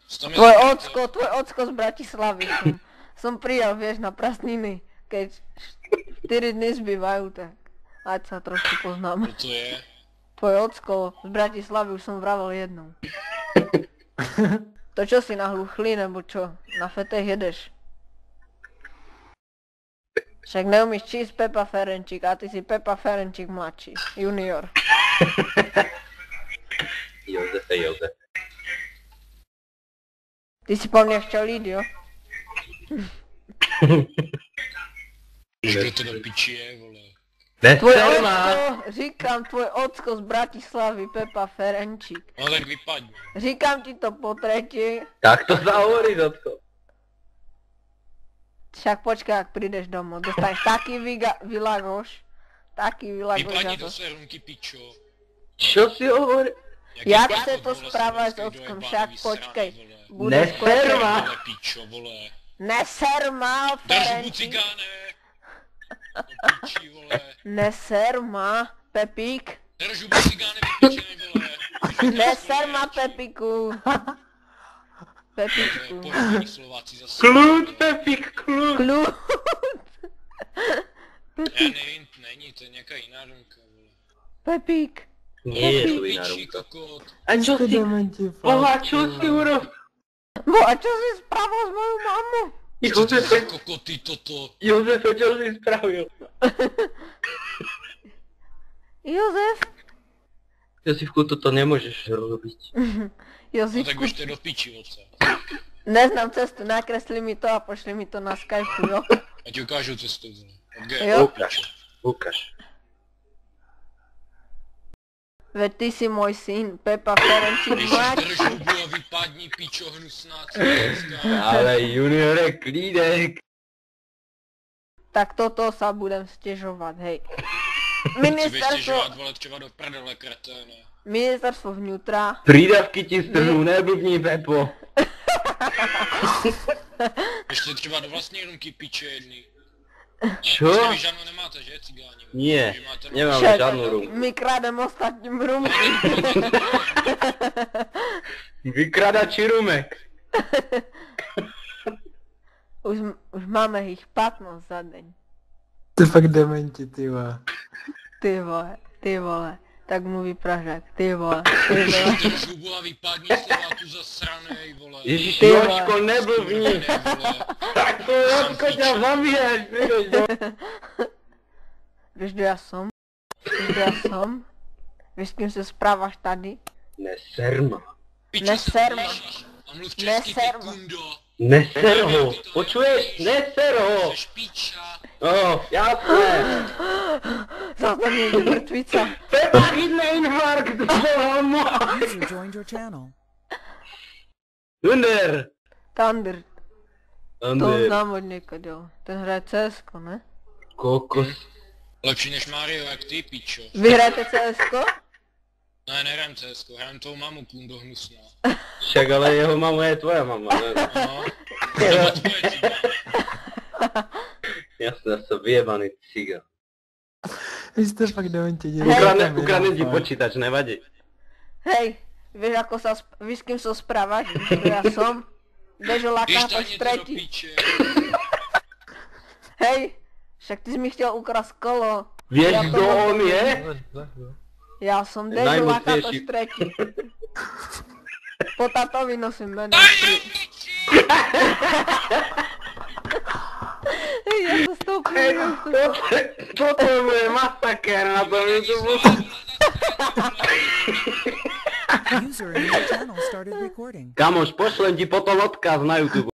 Tvoj ocko z Bratislavy som prijal, vieš, na prázdniny, keď 4 dny zbývajú, tak ať sa trošku poznáme. To je? Tvoj ocko z Bratislavy už som vravel jednou. To čo si na hluchli, nebo čo? Na fetech jedeš? Však neumíš čísť Pepa Ferenčík a ty si Pepa Ferenčík mladší, junior. Jozef. Ty si po mne chtěl jít, jo? Kdo to do piči je, vole? Tvoj ocko, říkám, tvoj ocko z Bratislavy, Pepa Ferenčík. No tak vypadni. Říkám ti to po třetí. Tak to zahovorí, Zotko. Však počkaj, jak přijdeš domů, dostaneš taký vylagoš. Taký vylagoš. Vypadni do serunky, pičo. Čo si hovorí? Jak se to správáš s ockom, však počkej. Neserma! Pičo, vole. Neserma, Drž mu Ferenčík. cigáne! Piči, vole. Neserma, Pepík. Drž mu cigáne, vypičenej, vole. Neserma, Pepíku. Pepíčku. Pohodní Slováci zase. Klud, Pepík, klud! Klud. Já nevím, není, to je nějaká jiná runka, vole. Pepík. Nie je to iná Piči, rumka. kokot. A čo si? Boha, čo si urobil? Bo a čo si spravil s moju mamu? Co to za Jozefe, kokoty toto? Jozefe, čo si spravil? Jozef? Josifku, toto nemôžeš robiť. No tak Jozefku, běžte do piči, oce. neznám cestu, nakresli mi to a pošli mi to na Skypeu, jo? Ať ukážu cestu, vole. Jo. Ukáž. Veď ty si môj syn, Pepa Ferenčík Ježiš, mladší. drž hubu a vypadni, pičo, hnusná cílická. Ale juniore, klídek. Tak toto sa budem stežovať, hej. Chci vystěžovat, vole, třeba do prdele, kreténe. Ministerstvo vnútra. Prídavky ti strhnú, neblbni, Pepo. Ještě třeba do vlastní runky, piče jedný. Čo? Vy žádnou nemáte, že, cigáni? Nie, Vy máte nemáme Však, žiadnu rumku. my kradem ostatním rumky. Vykradači rumek. Už máme ich 15 za deň. Ty fakt dementi, ty vole. Ty vole, tak mu vypražák, ty vole, ty vole. Drž hubu a vypadni, Slováku zasranej, vole. Ježiš, Ty vole. Jočko, neblbni. Ne, vole. Tak to Jočko ťa zabiješ, vieš, no. Víš, kdo já som? Víš, s kým se správáš tady? Neserma. Pičo, Neserma. slyšíš? A mluv česky, ty Neserma. kundo. Neser ho. Počuješ? Neser ho. Seš piča. No, jasné. Zase mě jde mrtvica. Pepa chytne infarkt, boha môj. User joined your channel. Thunder. To Thunder. znám od někoho. Ten hraje CSko, ne? Kokos. Lepší než Mario, jak ty, pičo. Vy hrajete CSko? Ne, nehrám CSko, hrám tou mamu, kundo hnusná. Však ale jeho mama je tvoja mama, ne? No, nebo tvoje cigáne. Jasné, som vyjebaný cigán. Vy jste fakt dementi, Ukradnem ti počítač, nevadí. Hej, víš, ako sa víš, s kým sa správaš? Víš, kdo ja som? Dežo Lakátoš Vyštajněte do tretí. piče. Hej, však ty jsi mi chtěl ukrást kolo. Vieš, Ja to kto mám- on je? Já jsem Dežo Najmocnejší. Lakátoš tretí. Po tatovi nosím jméno. Hej, ja sa stoupím. Toto bude masakér na tom YouTube. User in your channel started recording. Kamoš, pošlem ti potom odkaz na YouTube.